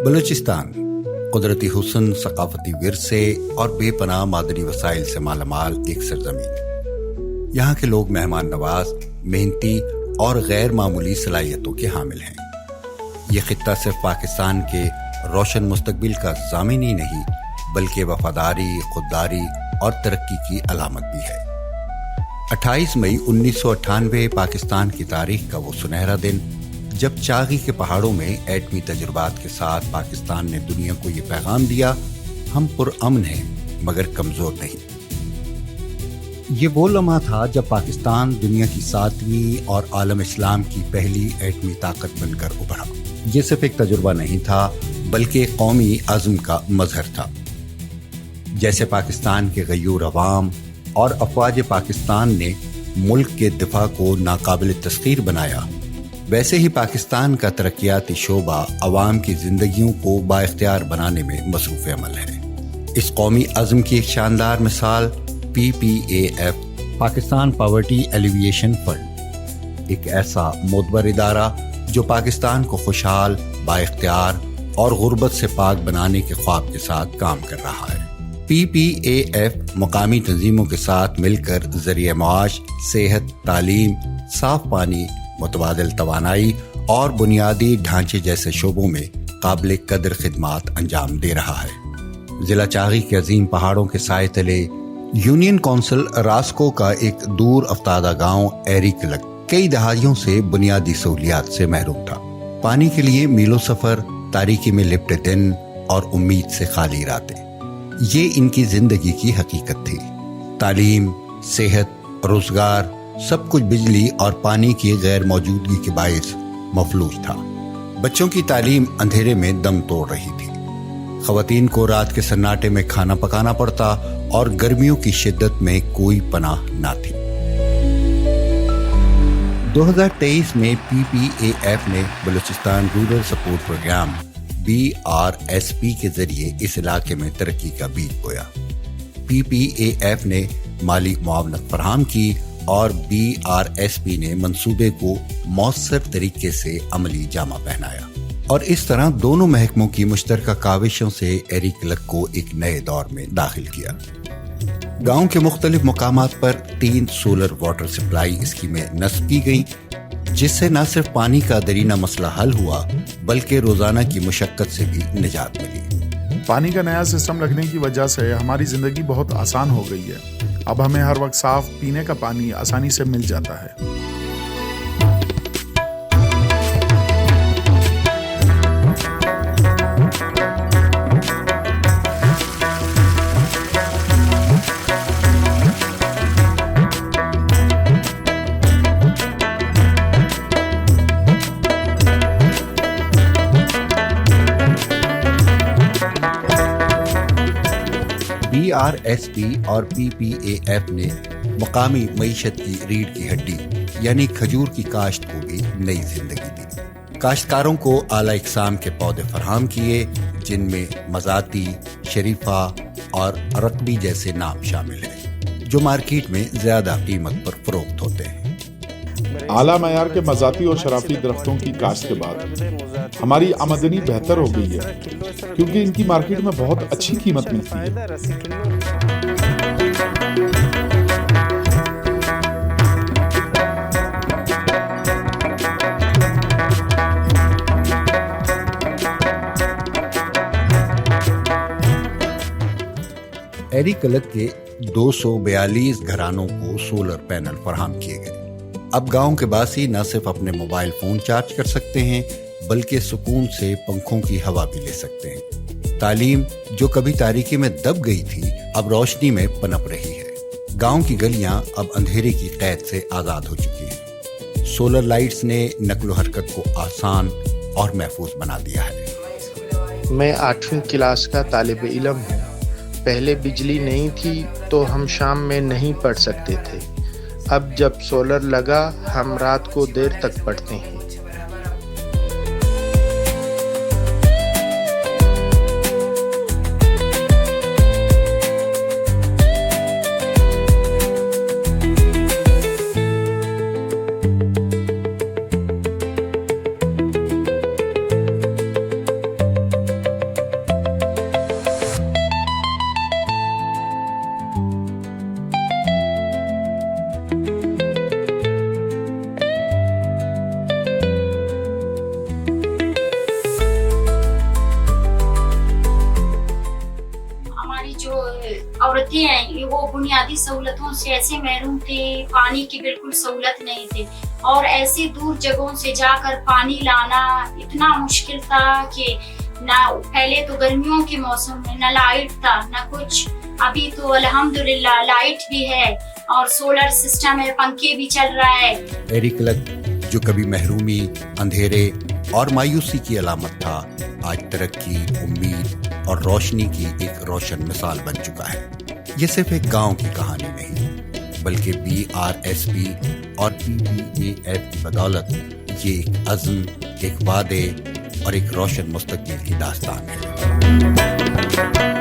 बलूचिस्तान कुदरती हुस्न, सकाफती विरसे और बेपनाह मादनी वसाइल से मालामाल एक सरजमीन। यहाँ के लोग मेहमान नवाज, मेहनती और गैर मामूली सलाहियतों के हामिल हैं। ये खित्ता सिर्फ पाकिस्तान के रोशन मुस्तकबिल का ज़ामिन ही नहीं, बल्कि वफादारी, खुददारी और तरक्की की अलामत भी है। 28 मई 1998 पाकिस्तान की तारीख का वो सुनहरा दिन, जब चागी के पहाड़ों में एटमी तजुर्बात के साथ पाकिस्तान ने दुनिया को ये पैगाम दिया, हम पुरअमन हैं मगर कमजोर नहीं। ये वो लम्हा था जब पाकिस्तान दुनिया की 7वीं और आलम इस्लाम की पहली एटमी ताकत बनकर उभरा। ये सिर्फ एक तजुर्बा नहीं था, बल्कि कौमी अज़्म का मजहर था। जैसे पाकिस्तान के गयूर अवाम और अफवाज पाकिस्तान ने मुल्क के दिफा को नाकाबिल तस्खीर बनाया, वैसे ही पाकिस्तान का तरक्याती शोबा अवाम की जिंदगियों को बाइख्तियार बनाने में मसरूफ़ अमल है। इस कौमी अज़्म की एक शानदार मिसाल PPAF, Pakistan poverty alleviation fund, एक ऐसा मोतबर इदारा जो पाकिस्तान को खुशहाल, बाइख्तियार और गुर्बत से पाक बनाने के ख्वाब के साथ काम कर रहा है। PPAF मकामी तंजीमों के साथ मिलकर ज़रिए माश, सेहत, तालीम, साफ पानी, मुतबादिल तवानाई और बुनियादी ढांचे जैसे शोबों में काबिल कदर खिदमात अंजाम दे रहा है। जिला चागी के अजीम पहाड़ों के साए तले यूनियन काउंसिल रास्को का एक दूर अफ्तादा गांव एरिकलक कई दहाइयों से बुनियादी सहूलियात से महरूम था। पानी के लिए मीलों सफर, तारीकी में लिपटे दिन और उम्मीद से खाली रातें, ये इनकी जिंदगी की हकीकत थी। तालीम, सेहत, रोजगार, सब कुछ बिजली और पानी की गैर मौजूदगी के बायस मफलूज था। बच्चों की तालीम अंधेरे में दम तोड़ रही थी। खवातीन को रात के सन्नाटे में खाना पकाना पड़ता और गर्मियों की शिद्दत में कोई पनाह ना थी। 2023 में PPAF ने Balochistan rural support program BRSP के जरिए इस इलाके में तरक्की का बीज बोया। PPAF ने माली मुआवनत फराहम की और BRSP ने मंसूबे को मौसर तरीके से अमली जामा पहनाया, और इस तरह दोनों महकमों की मुश्तरका काविशों से एरिकलक को एक नए दौर में दाखिल किया। गांव के मुख्तलिफ मुकामात पर 3 सोलर वाटर सप्लाई स्कीमें नस्ब की गईं, जिससे न सिर्फ पानी का दरीना मसला हल हुआ, बल्कि रोजाना की मुशक्कत से भी निजात मिली। पानी का नया सिस्टम लगने की वजह से हमारी जिंदगी बहुत आसान हो गई है। अब हमें हर वक्त साफ पीने का पानी आसानी से मिल जाता है। BRSP और PPAF ने मकामी मईशत की रीढ़ की हड्डी यानी खजूर की काश्त को भी नई जिंदगी दी। काश्तकारों को आला इकसाम के पौधे फराहम किए, जिनमें मजाती, शरीफा और रकबी जैसे नाम शामिल हैं, जो मार्केट में ज्यादा कीमत पर फरोख्त होते हैं। आला मयार के मजाती और शराफी दरख्तों की काश्त के बाद हमारी आमदनी बेहतर हो गई है, क्योंकि इनकी मार्केट में बहुत अच्छी कीमत मिलती है। एरिकलक के 242 घरानों को सोलर पैनल फराहम किए गए। अब गांव के बासी न सिर्फ अपने मोबाइल फोन चार्ज कर सकते हैं, बल्कि सुकून से पंखों की हवा भी ले सकते हैं। तालीम, जो कभी तारीकी में दब गई थी, अब रोशनी में पनप रही है। गांव की गलियां अब अंधेरे की कैद से आजाद हो चुकी हैं। सोलर लाइट्स ने नक्लो हरकत को आसान और महफूज बना दिया है। मैं 8वीं क्लास का तालिब इल्म हूँ। पहले बिजली नहीं थी तो हम शाम में नहीं पढ़ सकते थे। अब जब सोलर लगा, हम रात को देर तक पढ़ते हैं। بنیادی سہولتوں سے ایسے محروم تھے, پانی کی بالکل سہولت نہیں تھی, اور ایسی دور جگہوں سے جا کر پانی لانا اتنا مشکل تھا کہ نہ پہلے تو گرمیوں کے موسم میں نہ لائٹ تھا نہ کچھ. ابھی تو الحمدللہ لائٹ بھی ہے اور سولر سسٹم ہے, پنکھے بھی چل رہا ہے. ایرک کلگ جو کبھی محرومی, اندھیرے اور مایوسی کی علامت تھا, آج ترقی, امید اور روشنی کی ایک روشن مثال بن چکا ہے. یہ صرف ایک گاؤں کی کہانی نہیں بلکہ BRSP اور PPAF کی بدولت یہ ایک عزم, ایک وعدے اور ایک روشن مستقبل کی داستان ہے.